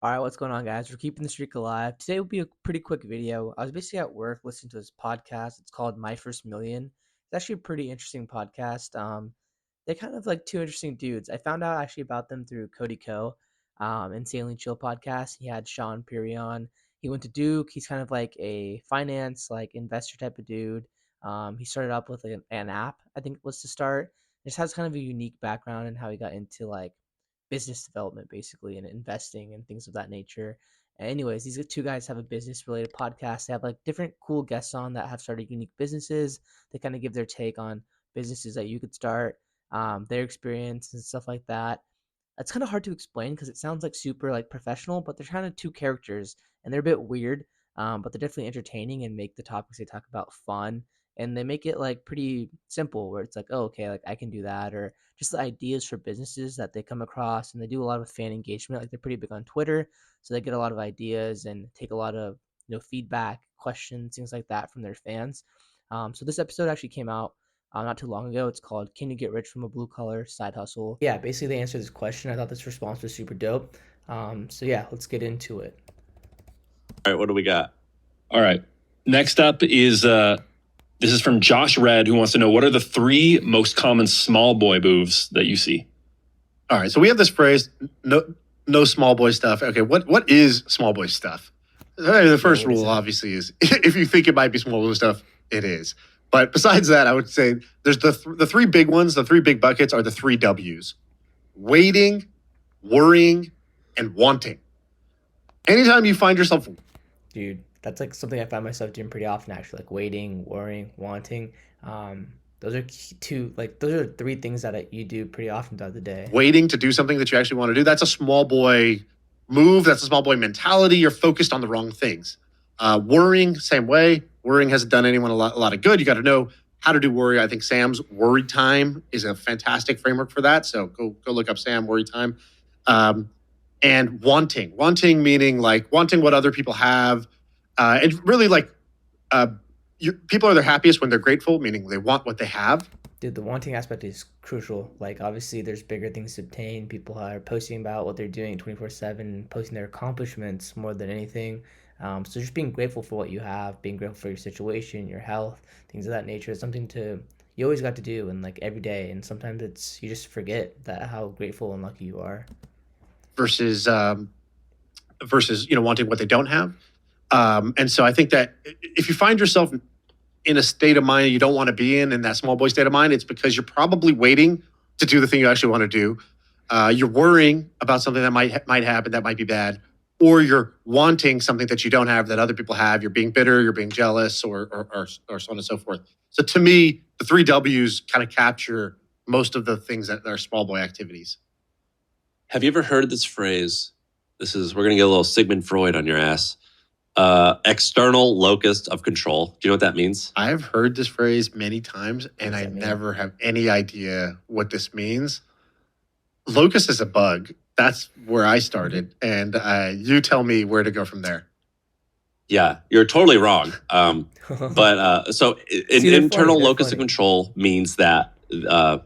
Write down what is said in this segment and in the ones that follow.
All right, what's going on, guys? We're keeping the streak alive. Today will be a pretty quick video. I was basically at work listening to this podcast. It's called My First Million. It's actually a pretty interesting podcast. They're kind of like two interesting dudes. I found out actually about them through Cody Ko, Insanely Chill podcast. He had Sean Peary on. He went to Duke. He's kind of like a finance, like investor type of dude. He started up with like an app, I think was to start. Just has kind of a unique background in how he got into like business development basically and investing and things of that nature. Anyways, these two guys have a business related podcast. They have like different cool guests on that have started unique businesses. They kind of give their take on businesses that you could start, their experience and stuff like that. It's kind of hard to explain because it sounds like super like professional, but they're kind of two characters and they're a bit weird, but they're definitely entertaining and make the topics they talk about fun. And they make it like pretty simple where it's like, oh, okay, like I can do that, or just the ideas for businesses that they come across. And they do a lot of fan engagement. Like they're pretty big on Twitter, so they get a lot of ideas and take a lot of feedback, questions, things like that from their fans. So this episode actually came out not too long ago. It's called "Can You Get Rich from a Blue Collar Side Hustle?" Yeah, basically they answered this question. I thought this response was super dope. So yeah, let's get into it. All right, what do we got? All right. Next up is this is from Josh Red, who wants to know, what are the 3 most common small boy moves that you see? All right, so we have this phrase, no small boy stuff. Okay, what is small boy stuff? The first rule, obviously, is if you think it might be small boy stuff, it is. But besides that, I would say there's the 3 big ones, the 3 big buckets are the 3 W's. Waiting, worrying, and wanting. Anytime you find yourself... Dude, that's like something I find myself doing pretty often, actually, like waiting, worrying, wanting. Those are those are 3 things that you do pretty often throughout the day. Waiting to do something that you actually want to do, that's a small boy move. That's a small boy mentality. You're focused on the wrong things. Worrying, same way. Worrying hasn't done anyone a lot of good. You got to know how to do worry. I think Sam's Worry Time is a fantastic framework for that. So go look up Sam Worry Time. And wanting meaning like wanting what other people have. And really like people are their happiest when they're grateful, meaning they want what they have. Dude, the wanting aspect is crucial. Like, obviously, there's bigger things to obtain. People are posting about what they're doing 24/7, posting their accomplishments more than anything. So just being grateful for what you have, being grateful for your situation, your health, things of that nature is something you always got to do, and like every day. And sometimes you just forget that how grateful and lucky you are. Versus wanting what they don't have. And so I think that if you find yourself in a state of mind you don't want to be in that small boy state of mind, it's because you're probably waiting to do the thing you actually want to do. You're worrying about something that might happen that might be bad, or you're wanting something that you don't have that other people have. You're being bitter, you're being jealous, or so on and so forth. So to me, the 3 W's kind of capture most of the things that are small boy activities. Have you ever heard this phrase? We're going to get a little Sigmund Freud on your ass. External locus of control. Do you know what that means? I've heard this phrase many times, and I never have any idea what this means. Locus is a bug. That's where I started, and you tell me where to go from there. Yeah, you're totally wrong. But so an internal locus of control means that,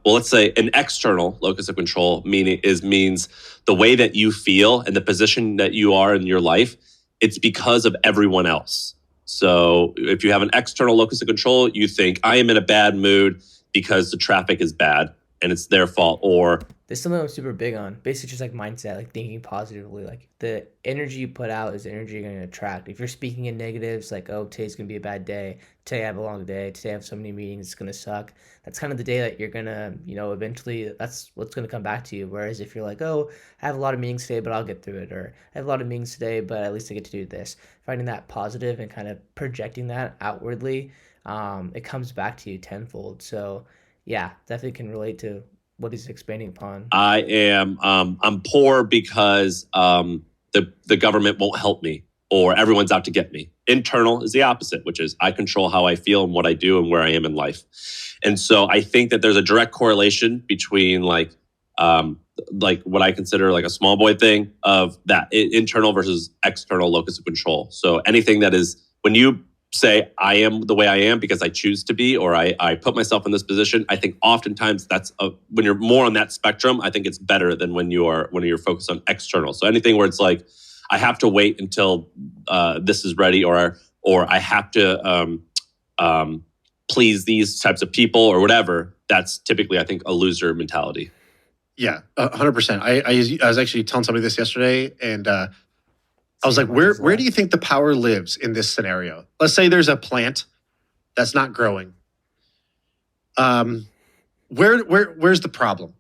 let's say an external locus of control means the way that you feel and the position that you are in your life. It's because of everyone else. So if you have an external locus of control, you think, I am in a bad mood because the traffic is bad and it's their fault. Or there's something I'm super big on. Basically just like mindset, like thinking positively. Like the energy you put out is the energy you're going to attract. If you're speaking in negatives, like, oh, today's going to be a bad day. Today I have a long day. Today I have so many meetings. It's going to suck. That's kind of the day that you're going to, eventually that's what's going to come back to you. Whereas if you're like, oh, I have a lot of meetings today, but I'll get through it. Or I have a lot of meetings today, but at least I get to do this. Finding that positive and kind of projecting that outwardly, it comes back to you tenfold. So yeah, definitely can relate to what he's expanding upon. I'm poor because the government won't help me, or everyone's out to get me. Internal is the opposite, which is I control how I feel and what I do and where I am in life. And so I think that there's a direct correlation between like what I consider like a small boy thing of that internal versus external locus of control. So anything that is, when you say I am the way I am because I choose to be, or I put myself in this position, I think oftentimes when you're more on that spectrum, I think it's better than when you're focused on external. So anything where it's like, I have to wait until this is ready, or I have to please these types of people or whatever. That's typically, I think, a loser mentality. Yeah, 100%. I was actually telling somebody this yesterday, and I was like, where do you think the power lives in this scenario? Let's say there's a plant that's not growing. Where's the problem?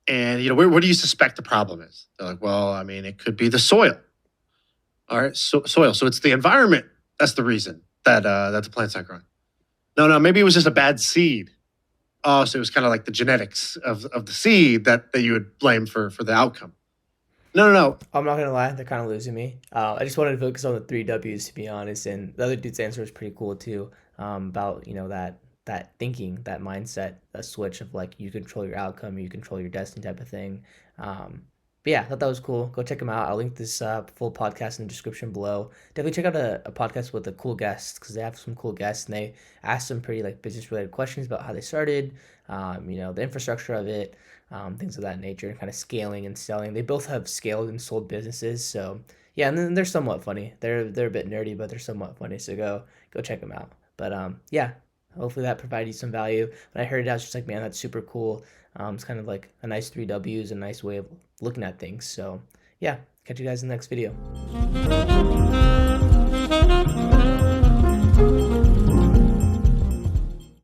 And where do you suspect the problem is? They're like, well, I mean, it could be the soil. All right, soil. So it's the environment. That's the reason that the plant's not growing. No, maybe it was just a bad seed. Oh, so it was kind of like the genetics of the seed that you would blame for the outcome. No. I'm not gonna lie, they're kind of losing me. I just wanted to focus on the three W's, to be honest, and the other dude's answer was pretty cool too. About that thinking, that mindset, that switch of like you control your outcome, you control your destiny type of thing. But yeah, I thought that was cool. Go check them out. I'll link this full podcast in the description below. Definitely check out a podcast with a cool guest, because they have some cool guests and they ask some pretty like business related questions about how they started, the infrastructure of it, things of that nature, and kind of scaling and selling. They both have scaled and sold businesses, so yeah, and then they're somewhat funny. They're a bit nerdy, but they're somewhat funny. So go check them out. But yeah, hopefully that provided you some value. When I heard it, I was just like, man, that's super cool. It's kind of like a nice three W's, a nice way of looking at things. So yeah, catch you guys in the next video.